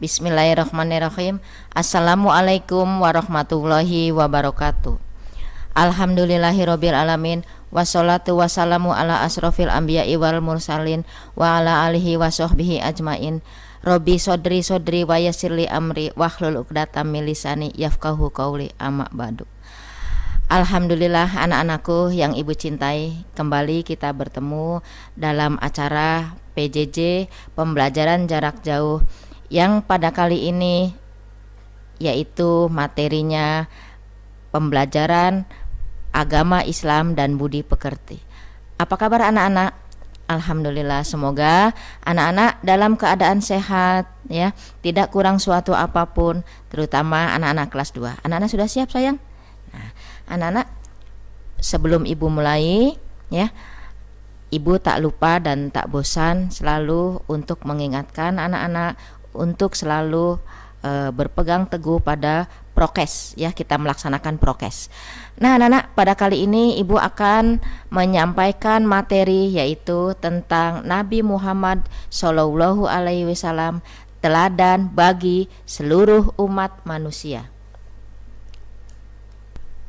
Bismillahirrahmanirrahim. Assalamualaikum warahmatullahi wabarakatuh. Alhamdulillahirabbil alamin. Wassalatu wassalamu ala asrofil anbiya'i wal mursalin wa ala alihi wa sahbihi ajmain. Robbi sodri wa yassirli amri wahlul 'uqdatam min lisani yafqahu qauli, amma ba'du. Alhamdulillah anak-anakku yang ibu cintai, kembali kita bertemu dalam acara PJJ pembelajaran jarak jauh yang pada kali ini yaitu materinya pembelajaran agama Islam dan budi pekerti. Apa kabar anak-anak? Alhamdulillah, semoga anak-anak dalam keadaan sehat ya, tidak kurang suatu apapun, terutama anak-anak kelas 2. Anak-anak sudah siap sayang? Nah, anak-anak, sebelum ibu mulai ya, ibu tak lupa dan tak bosan selalu untuk mengingatkan anak-anak untuk selalu berpegang teguh pada prokes ya, kita melaksanakan prokes. Nah anak-anak, pada kali ini ibu akan menyampaikan materi yaitu tentang Nabi Muhammad Shallallahu Alaihi Wasallam, teladan bagi seluruh umat manusia.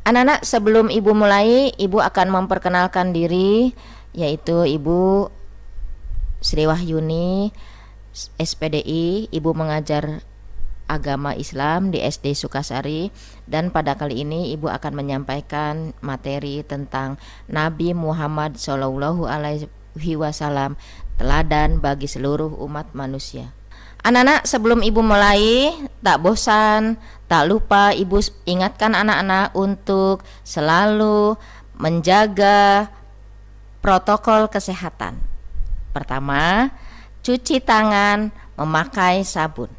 Anak-anak, sebelum ibu mulai, ibu akan memperkenalkan diri, yaitu Ibu Sri Wahyuni, SPDI, ibu mengajar agama Islam di SD Sukasari, dan pada kali ini ibu akan menyampaikan materi tentang Nabi Muhammad Shallallahu Alaihi Wasallam, teladan bagi seluruh umat manusia. Anak-anak, sebelum ibu mulai, tak bosan, tak lupa ibu ingatkan anak-anak untuk selalu menjaga protokol kesehatan. Pertama, cuci tangan memakai sabun.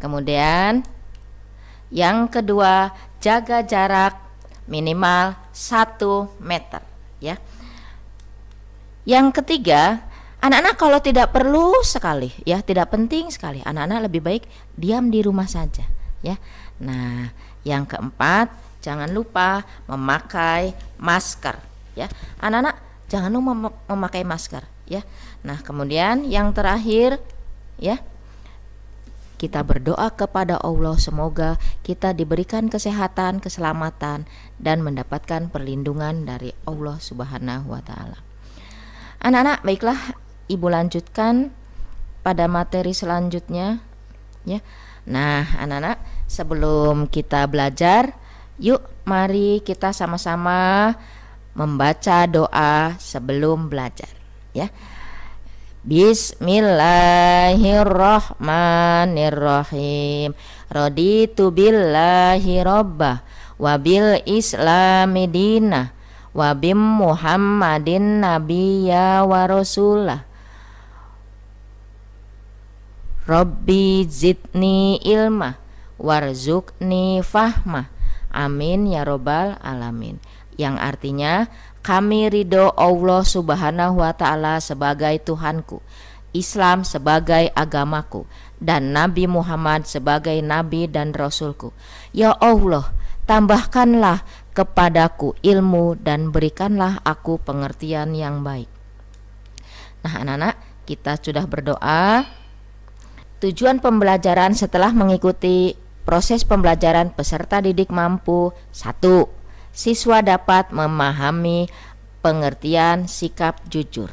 Kemudian yang kedua, jaga jarak minimal 1 meter ya. Yang ketiga, anak-anak kalau tidak perlu sekali ya, tidak penting sekali, anak-anak lebih baik diam di rumah saja ya. Nah, yang keempat, jangan lupa memakai masker ya. Anak-anak jangan lupa memakai masker ya. Nah, kemudian yang terakhir ya, kita berdoa kepada Allah semoga kita diberikan kesehatan, keselamatan, dan mendapatkan perlindungan dari Allah Subhanahu wa Ta'ala. Anak-anak, baiklah, ibu lanjutkan pada materi selanjutnya ya. Nah anak-anak, sebelum kita belajar, yuk mari kita sama-sama membaca doa sebelum belajar ya. Bismillahirrahmanirrahim. Raditu billahi rabbah wa bil islami dinah wa bim muhammadin nabiyya wa rasulah. Rabbi zidni ilma warzuqni fahma. Amin ya robbal alamin. Yang artinya, kami ridho Allah Subhanahu wa Ta'ala sebagai Tuhanku, Islam sebagai agamaku, dan Nabi Muhammad sebagai Nabi dan Rasulku. Ya Allah, tambahkanlah kepadaku ilmu dan berikanlah aku pengertian yang baik. Nah anak-anak, kita sudah berdoa. Tujuan pembelajaran setelah mengikuti proses pembelajaran peserta didik mampu: 1. Siswa dapat memahami pengertian sikap jujur.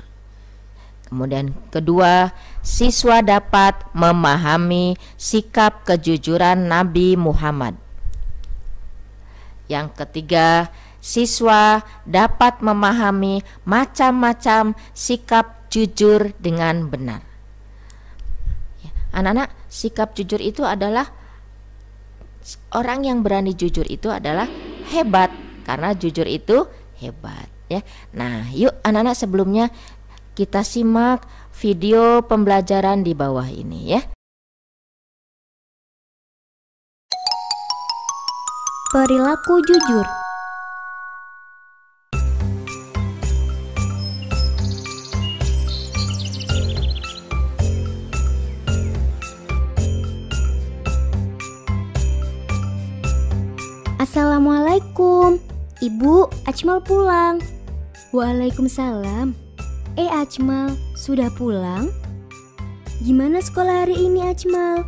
Kemudian kedua, siswa dapat memahami sikap kejujuran Nabi Muhammad. Yang ketiga, siswa dapat memahami macam-macam sikap jujur dengan benar. Anak-anak, sikap jujur itu adalah orang yang berani jujur itu adalah hebat, karena jujur itu hebat ya. Nah yuk anak-anak, sebelumnya kita simak video pembelajaran di bawah ini ya. Perilaku jujur. Assalamualaikum. Ibu, Ajmal pulang. Waalaikumsalam. Ajmal, sudah pulang? Gimana sekolah hari ini, Ajmal?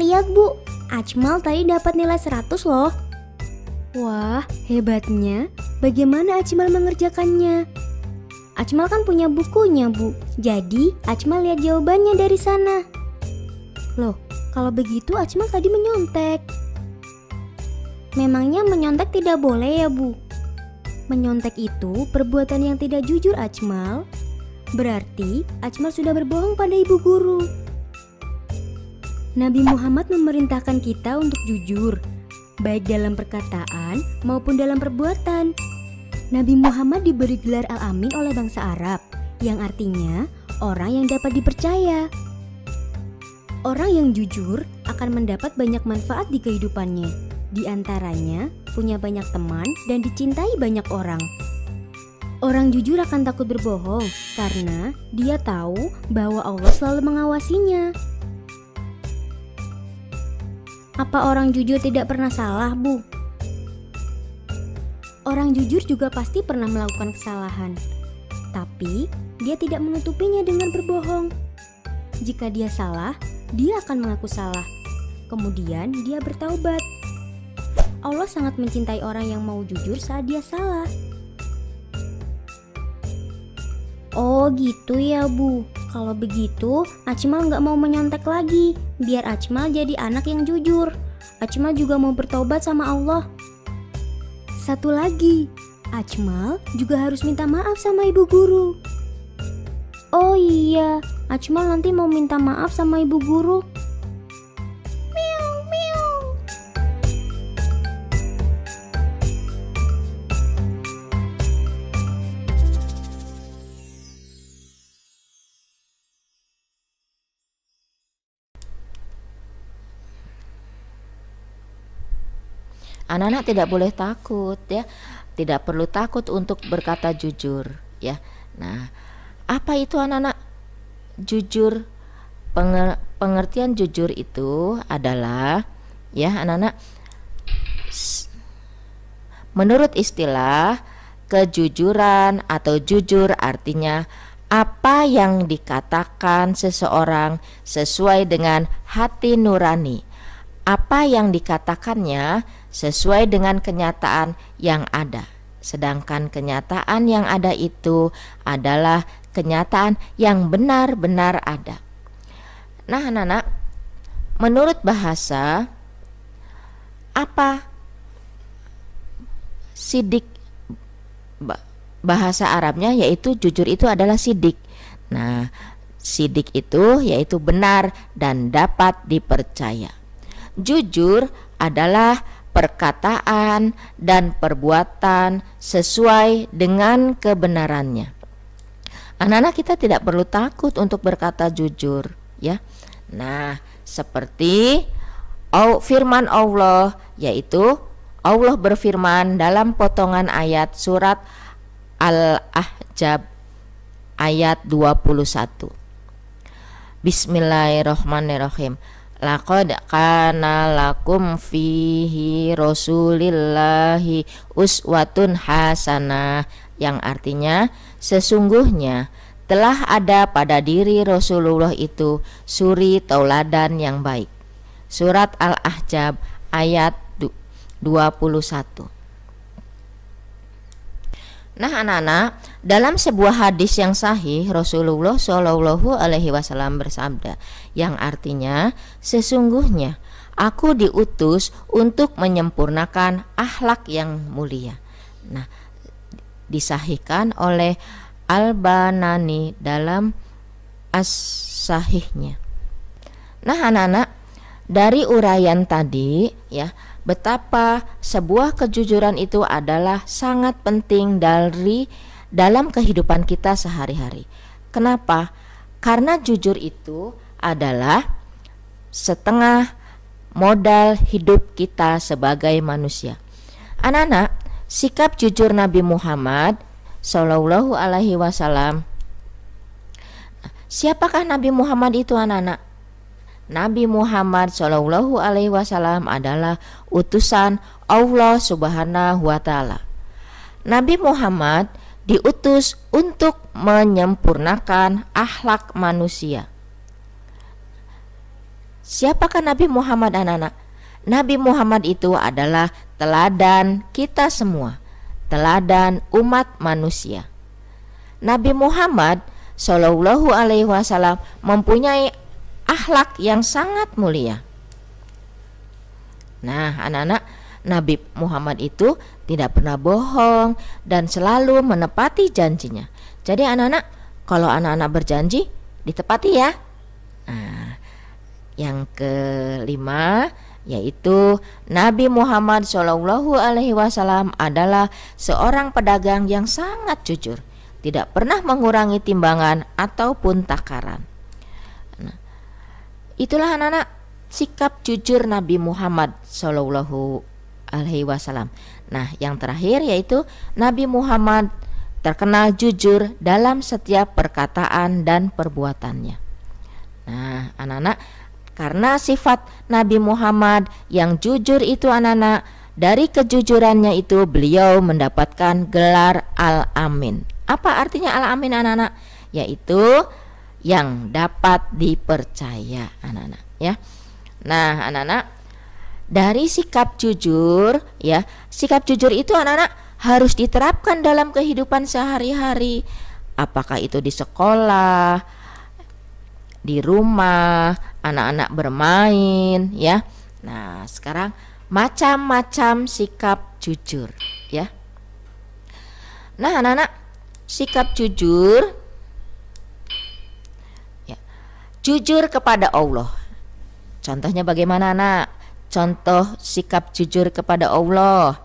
Lihat Bu, Ajmal tadi dapat nilai 100 loh. Wah, hebatnya. Bagaimana Ajmal mengerjakannya? Ajmal kan punya bukunya Bu. Jadi Ajmal lihat jawabannya dari sana. Loh, kalau begitu Ajmal tadi menyontek. Memangnya menyontek tidak boleh ya Bu? Menyontek itu perbuatan yang tidak jujur Ajmal. Berarti Ajmal sudah berbohong pada ibu guru. Nabi Muhammad memerintahkan kita untuk jujur, baik dalam perkataan maupun dalam perbuatan. Nabi Muhammad diberi gelar Al-Amin oleh bangsa Arab, yang artinya orang yang dapat dipercaya. Orang yang jujur akan mendapat banyak manfaat di kehidupannya. Di antaranya, punya banyak teman dan dicintai banyak orang. Orang jujur akan takut berbohong karena dia tahu bahwa Allah selalu mengawasinya. Apa orang jujur tidak pernah salah, Bu? Orang jujur juga pasti pernah melakukan kesalahan, tapi dia tidak menutupinya dengan berbohong. Jika dia salah, dia akan mengaku salah. Kemudian dia bertaubat. Allah sangat mencintai orang yang mau jujur saat dia salah. Oh gitu ya Bu. Kalau begitu Ajmal nggak mau menyontek lagi. Biar Ajmal jadi anak yang jujur. Ajmal juga mau bertobat sama Allah. Satu lagi, Ajmal juga harus minta maaf sama ibu guru. Oh iya, Ajmal nanti mau minta maaf sama ibu guru. Miau, miau. Anak-anak tidak boleh takut ya. Tidak perlu takut untuk berkata jujur ya. Nah, apa itu anak-anak jujur? Pengertian jujur itu adalah ya anak-anak, menurut istilah kejujuran atau jujur artinya apa yang dikatakan seseorang sesuai dengan hati nurani. Apa yang dikatakannya sesuai dengan kenyataan yang ada. Sedangkan kenyataan yang ada itu adalah kenyataan yang benar-benar ada. Nah anak-anak, menurut bahasa, apa sidik? Bahasa Arabnya yaitu jujur itu adalah sidik. Nah, sidik itu yaitu benar dan dapat dipercaya. Jujur adalah perkataan dan perbuatan sesuai dengan kebenarannya. Anak-anak, kita tidak perlu takut untuk berkata jujur ya. Nah, seperti firman Allah, yaitu Allah berfirman dalam potongan ayat surat Al-Ahzab ayat 21. Bismillahirrahmanirrahim. Laqad kana lakum fihi rasulillahi uswatun hasanah, yang artinya sesungguhnya telah ada pada diri Rasulullah itu suri tauladan yang baik. Surat Al-Ahzab ayat 21. Nah anak-anak, dalam sebuah hadis yang sahih Rasulullah Shallallahu Alaihi Wasallam bersabda, yang artinya sesungguhnya aku diutus untuk menyempurnakan akhlak yang mulia. Nah, disahihkan oleh Al-Banani dalam as-sahihnya. Nah anak-anak, dari uraian tadi ya, betapa sebuah kejujuran itu adalah sangat penting dalam kehidupan kita sehari-hari. Kenapa? Karena jujur itu adalah setengah modal hidup kita sebagai manusia. Anak-anak, sikap jujur Nabi Muhammad Shallallahu Alaihi Wasallam. Siapakah Nabi Muhammad itu anak-anak? Nabi Muhammad Shallallahu Alaihi Wasallam adalah utusan Allah Subhanahu Wa Taala. Nabi Muhammad diutus untuk menyempurnakan akhlak manusia. Siapakah Nabi Muhammad anak-anak? Nabi Muhammad itu adalah teladan kita semua, teladan umat manusia. Nabi Muhammad Shallallahu Alaihi Wasallam mempunyai akhlak yang sangat mulia. Nah, anak-anak, Nabi Muhammad itu tidak pernah bohong dan selalu menepati janjinya. Jadi anak-anak, kalau anak-anak berjanji ditepati ya. Nah, yang kelima yaitu Nabi Muhammad Shallallahu Alaihi Wasallam adalah seorang pedagang yang sangat jujur, tidak pernah mengurangi timbangan ataupun takaran. Nah, itulah anak-anak sikap jujur Nabi Muhammad Shallallahu Alaihi Wasallam. Nah, yang terakhir yaitu Nabi Muhammad terkenal jujur dalam setiap perkataan dan perbuatannya. Nah, anak-anak, karena sifat Nabi Muhammad yang jujur itu anak-anak, dari kejujurannya itu beliau mendapatkan gelar Al-Amin. Apa artinya Al-Amin anak-anak? Yaitu yang dapat dipercaya anak-anak ya. Nah, anak-anak, dari sikap jujur ya, sikap jujur itu anak-anak harus diterapkan dalam kehidupan sehari-hari. Apakah itu di sekolah, di rumah, anak-anak bermain ya. Nah, sekarang macam-macam sikap jujur ya. Nah, anak-anak, sikap jujur ya, jujur kepada Allah. Contohnya bagaimana anak? Contoh sikap jujur kepada Allah.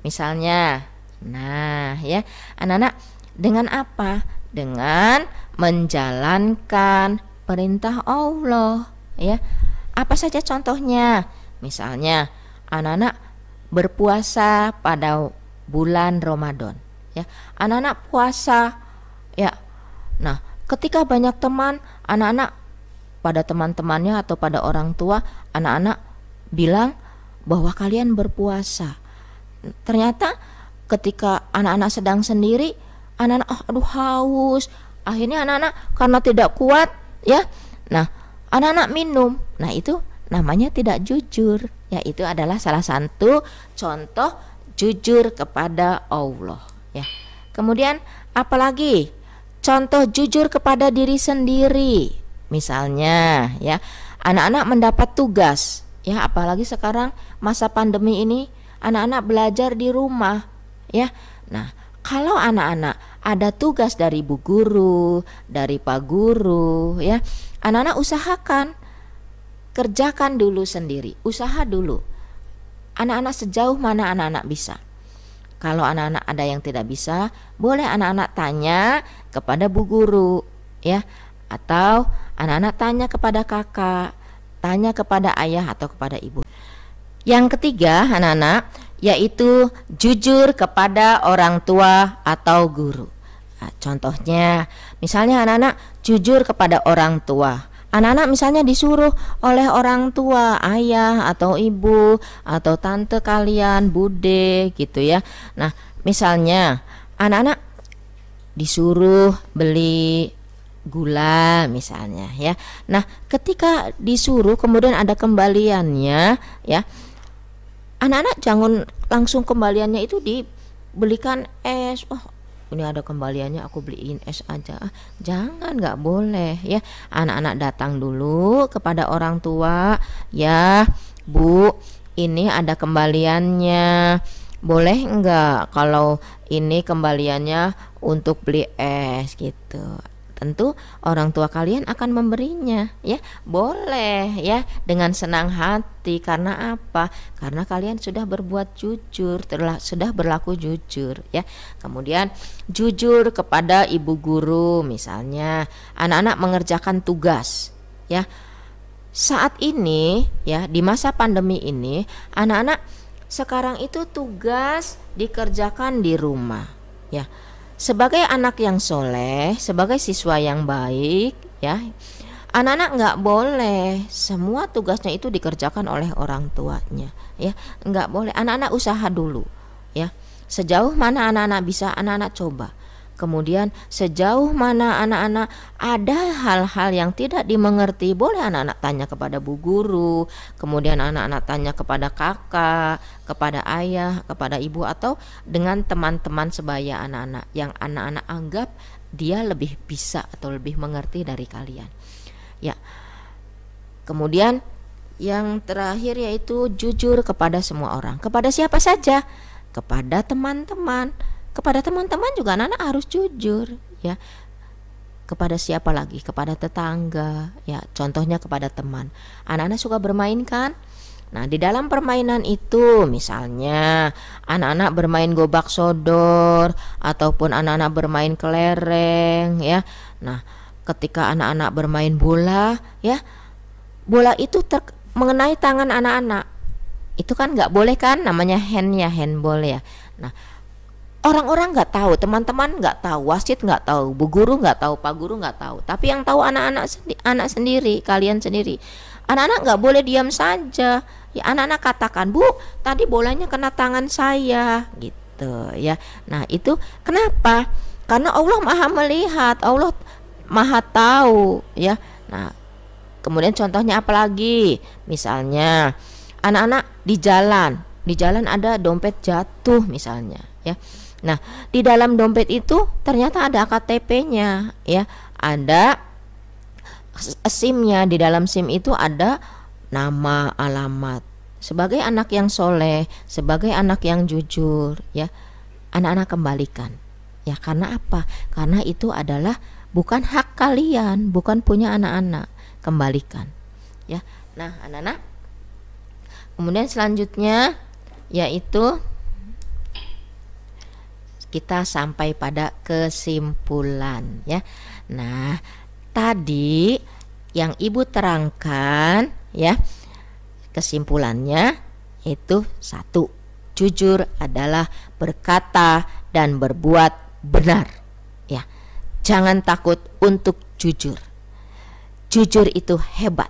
Misalnya, nah ya, anak-anak, dengan apa? Dengan menjalankan perintah Allah ya. Apa saja contohnya? Misalnya, anak-anak berpuasa pada bulan Ramadan ya. Anak-anak puasa ya. Nah, ketika banyak teman, anak-anak pada teman-temannya atau pada orang tua, anak-anak bilang bahwa kalian berpuasa. Ternyata ketika anak-anak sedang sendiri, anak-anak aduh haus. Akhirnya anak-anak karena tidak kuat ya. Nah, anak-anak minum. Nah, itu namanya tidak jujur. Ya, itu adalah salah satu contoh jujur kepada Allah ya. Kemudian apalagi? Contoh jujur kepada diri sendiri. Misalnya ya, anak-anak mendapat tugas ya, apalagi sekarang masa pandemi ini anak-anak belajar di rumah ya. Nah, kalau anak-anak ada tugas dari bu guru, dari pak guru ya, anak-anak usahakan kerjakan dulu sendiri, usaha dulu. Anak-anak sejauh mana anak-anak bisa. Kalau anak-anak ada yang tidak bisa, boleh anak-anak tanya kepada bu guru ya, atau anak-anak tanya kepada kakak, tanya kepada ayah atau kepada ibu. Yang ketiga anak-anak, yaitu jujur kepada orang tua atau guru. Nah, contohnya misalnya anak-anak jujur kepada orang tua. Anak-anak misalnya disuruh oleh orang tua, ayah atau ibu atau tante kalian, bude gitu ya. Nah, misalnya anak-anak disuruh beli gula misalnya ya. Nah, ketika disuruh kemudian ada kembaliannya ya, anak-anak jangan langsung kembaliannya itu dibelikan es. Oh, ini ada kembaliannya, aku beliin es aja. Jangan, nggak boleh ya. Anak-anak datang dulu kepada orang tua ya, Bu, ini ada kembaliannya, boleh enggak kalau ini kembaliannya untuk beli es gitu. Tentu orang tua kalian akan memberinya ya, boleh ya, dengan senang hati. Karena apa? Karena kalian sudah berbuat jujur, sudah berlaku jujur ya. Kemudian jujur kepada ibu guru, misalnya anak-anak mengerjakan tugas ya. Saat ini ya, di masa pandemi ini, anak-anak sekarang itu tugas dikerjakan di rumah ya. Sebagai anak yang soleh, sebagai siswa yang baik ya, anak-anak nggak boleh semua tugasnya itu dikerjakan oleh orang tuanya ya, nggak boleh. Anak-anak usaha dulu ya, sejauh mana anak-anak bisa, anak-anak coba. Kemudian sejauh mana anak-anak ada hal-hal yang tidak dimengerti, boleh anak-anak tanya kepada bu guru, kemudian anak-anak tanya kepada kakak, kepada ayah, kepada ibu, atau dengan teman-teman sebaya anak-anak yang anak-anak anggap dia lebih bisa atau lebih mengerti dari kalian. Ya. Kemudian yang terakhir yaitu jujur kepada semua orang. Kepada siapa saja? Kepada teman-teman. Kepada teman-teman juga anak-anak harus jujur, ya. Kepada siapa lagi? Kepada tetangga, ya. Contohnya kepada teman. Anak-anak suka bermain kan? Nah, di dalam permainan itu misalnya anak-anak bermain gobak sodor ataupun anak-anak bermain kelereng, ya. Nah, ketika anak-anak bermain bola, ya, bola itu mengenai tangan anak-anak, itu kan nggak boleh kan, namanya handball ya. Nah, orang-orang nggak tahu, teman-teman nggak tahu, wasit nggak tahu, bu guru nggak tahu, pak guru nggak tahu, tapi yang tahu anak sendiri, kalian sendiri. Anak-anak nggak boleh diam saja, ya. Anak-anak katakan, bu, tadi bolanya kena tangan saya, gitu ya. Nah, itu kenapa? Karena Allah maha melihat, Allah maha tahu, ya. Nah, kemudian contohnya apa lagi? Misalnya anak-anak di jalan ada dompet jatuh misalnya, ya. Nah, di dalam dompet itu ternyata ada KTP-nya, ya. Ada SIM-nya, di dalam SIM itu ada nama, alamat. Sebagai anak yang soleh, sebagai anak yang jujur, ya, anak-anak kembalikan. Ya, karena apa? Karena itu adalah bukan hak kalian, bukan punya anak-anak. Kembalikan, ya. Nah, anak-anak, kemudian selanjutnya yaitu kita sampai pada kesimpulan, ya. Nah, tadi yang ibu terangkan, ya, kesimpulannya itu 1, jujur adalah berkata dan berbuat benar, ya. Jangan takut untuk jujur. Jujur itu hebat,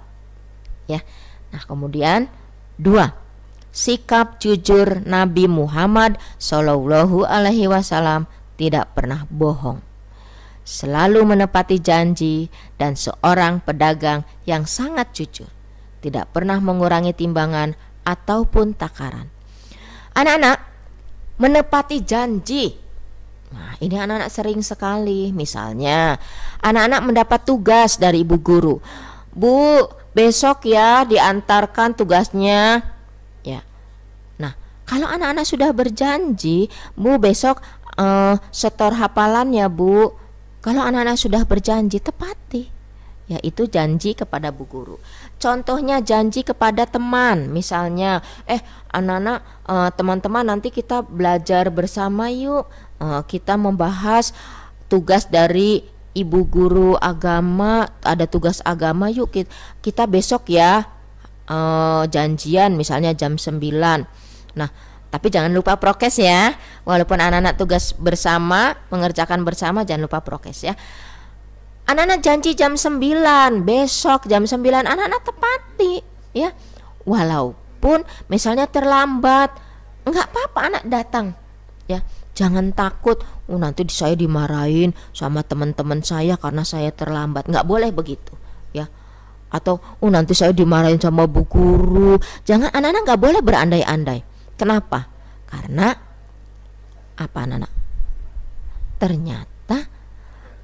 ya. Nah, kemudian 2, sikap jujur Nabi Muhammad Shallallahu Alaihi Wasallam tidak pernah bohong, selalu menepati janji, dan seorang pedagang yang sangat jujur, tidak pernah mengurangi timbangan ataupun takaran. Anak-anak, menepati janji. Nah, ini anak-anak sering sekali. Misalnya anak-anak mendapat tugas dari ibu guru, bu, besok ya diantarkan tugasnya, ya. Nah, kalau anak-anak sudah berjanji, bu, besok setor hafalannya, bu. Kalau anak-anak sudah berjanji, tepati, yaitu janji kepada bu guru. Contohnya janji kepada teman, misalnya anak-anak, teman-teman, nanti kita belajar bersama yuk, kita membahas tugas dari ibu guru agama, ada tugas agama, yuk kita besok ya, janjian misalnya jam 9. Nah, tapi jangan lupa prokes ya, walaupun anak-anak tugas bersama, mengerjakan bersama, jangan lupa prokes ya. Anak-anak janji jam 9, besok jam 9 anak-anak tepati, ya. Walaupun misalnya terlambat, enggak apa-apa anak datang, ya. Jangan takut, nanti saya dimarahin sama teman-teman saya karena saya terlambat. Enggak boleh begitu, ya. Atau nanti saya dimarahin sama bu guru. Jangan, anak-anak enggak boleh berandai-andai. Kenapa? Karena apa, anak-anak? Ternyata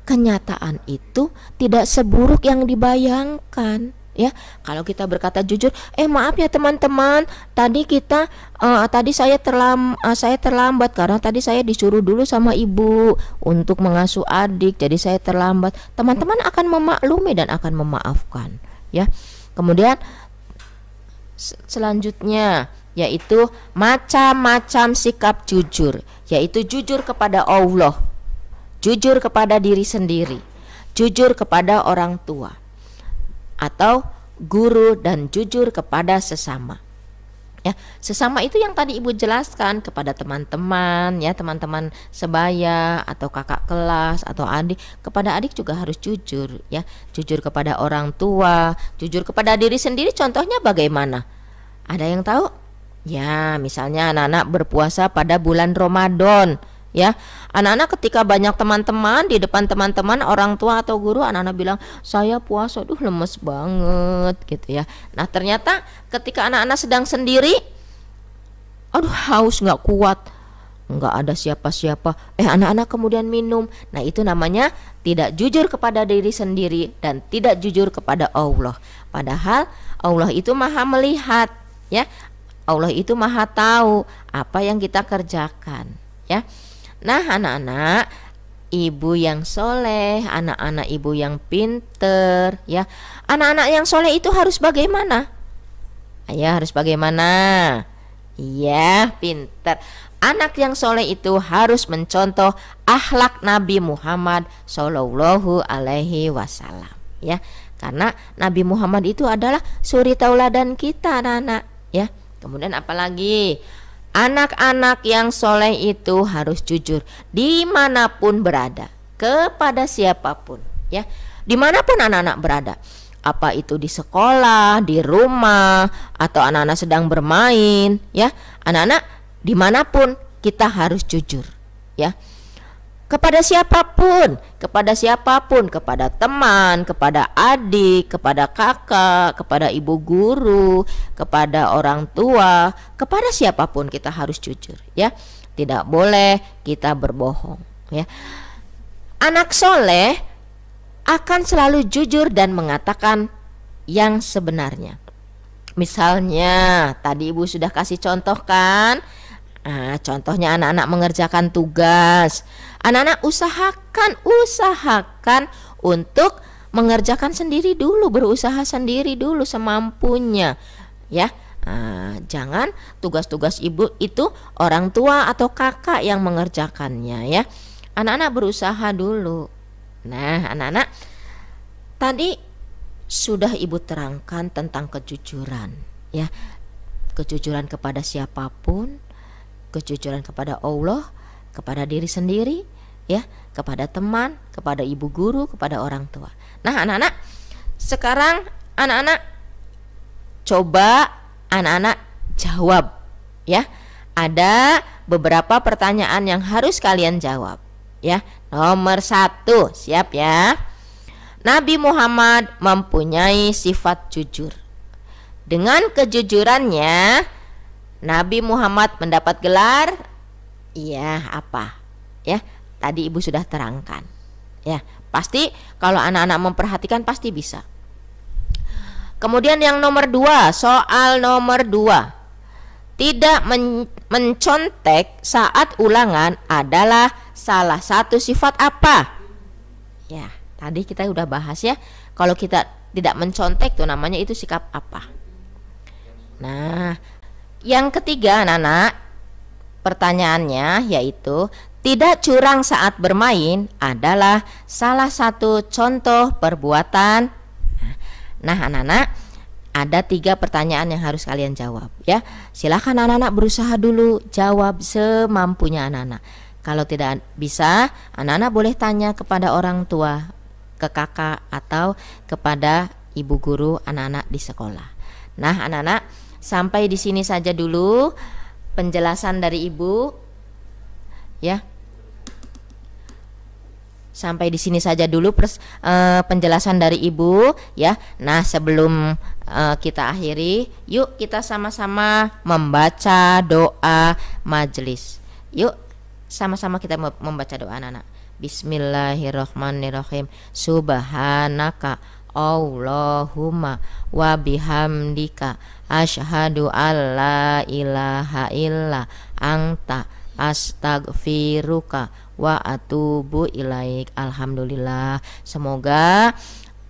kenyataan itu tidak seburuk yang dibayangkan, ya. Kalau kita berkata jujur, maaf ya teman-teman, tadi saya terlambat karena tadi saya disuruh dulu sama ibu untuk mengasuh adik, jadi saya terlambat. Teman-teman akan memaklumi dan akan memaafkan, ya. Kemudian selanjutnya yaitu macam-macam sikap jujur, yaitu jujur kepada Allah, jujur kepada diri sendiri, jujur kepada orang tua atau guru, dan jujur kepada sesama. Ya, sesama itu yang tadi ibu jelaskan, kepada teman-teman, ya, teman-teman sebaya atau kakak kelas atau adik. Kepada adik juga harus jujur, ya. Jujur kepada orang tua, jujur kepada diri sendiri. Contohnya bagaimana? Ada yang tahu? Ya, misalnya anak-anak berpuasa pada bulan Ramadan, ya. Anak-anak ketika banyak teman-teman, di depan teman-teman, orang tua atau guru, anak-anak bilang saya puasa, lemes banget gitu ya. Nah ternyata ketika anak-anak sedang sendiri, aduh haus nggak kuat, nggak ada siapa-siapa, anak-anak kemudian minum. Nah itu namanya tidak jujur kepada diri sendiri dan tidak jujur kepada Allah. Padahal Allah itu maha melihat, ya. Allah itu maha tahu apa yang kita kerjakan, ya. Nah anak-anak, ibu yang soleh, anak-anak ibu yang pinter, ya. Anak-anak yang soleh itu harus bagaimana? Ya harus bagaimana? Iya pinter. Anak yang soleh itu harus mencontoh akhlak Nabi Muhammad Shallallahu Alaihi Wasallam, ya. Karena Nabi Muhammad itu adalah suri tauladan kita, anak-anak, ya. Kemudian apalagi? Anak-anak yang soleh itu harus jujur dimanapun berada, kepada siapapun, ya. Dimanapun anak-anak berada, apa itu di sekolah, di rumah, atau anak-anak sedang bermain, ya. Anak-anak dimanapun kita harus jujur, ya. Kepada siapapun, kepada teman, kepada adik, kepada kakak, kepada ibu guru, kepada orang tua, kepada siapapun kita harus jujur, ya. Tidak boleh kita berbohong, ya. Anak soleh akan selalu jujur dan mengatakan yang sebenarnya. Misalnya tadi ibu sudah kasih contoh kan. Contohnya anak-anak mengerjakan tugas. Anak-anak usahakan untuk mengerjakan sendiri dulu, berusaha sendiri dulu semampunya, ya. Jangan tugas-tugas ibu itu orang tua atau kakak yang mengerjakannya, ya. Anak-anak berusaha dulu. Nah, anak-anak, tadi sudah ibu terangkan tentang kejujuran, ya. Kejujuran kepada siapapun, kejujuran kepada Allah, kepada diri sendiri, ya, kepada teman, kepada ibu guru, kepada orang tua. Nah, anak-anak, sekarang anak-anak coba anak-anak jawab, ya. Ada beberapa pertanyaan yang harus kalian jawab, ya. Nomor 1, siap ya. Nabi Muhammad mempunyai sifat jujur. Dengan kejujurannya Nabi Muhammad mendapat gelar, iya, apa? Ya, tadi ibu sudah terangkan. Ya, pasti kalau anak-anak memperhatikan pasti bisa. Kemudian yang nomor 2, soal nomor 2. Tidak mencontek saat ulangan adalah salah satu sifat apa? Ya, tadi kita udah bahas ya. Kalau kita tidak mencontek tuh namanya itu sikap apa? Nah, yang ketiga anak-anak, pertanyaannya yaitu tidak curang saat bermain adalah salah satu contoh perbuatan. Nah anak-anak, ada 3 pertanyaan yang harus kalian jawab, ya. Silakan anak-anak berusaha dulu jawab semampunya anak-anak. Kalau tidak bisa, anak-anak boleh tanya kepada orang tua, ke kakak, atau kepada ibu guru anak-anak di sekolah. Nah anak-anak, sampai di sini saja dulu penjelasan dari ibu, ya. Sampai di sini saja dulu penjelasan dari ibu, ya. Nah sebelum kita akhiri, yuk kita sama-sama membaca doa majelis. Yuk sama-sama kita membaca doa anak-anak. Bismillahirrahmanirrahim. Subhanaka Allahumma wa bihamdika asyhadu alla ilaha illa anta astaghfiruka wa atubu ilaik. Alhamdulillah, semoga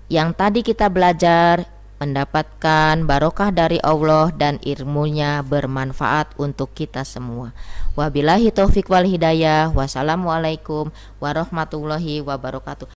yang tadi kita belajar mendapatkan barokah dari Allah dan ilmunya bermanfaat untuk kita semua. Wabillahi taufik wal hidayah. Wassalamualaikum warahmatullahi wabarakatuh.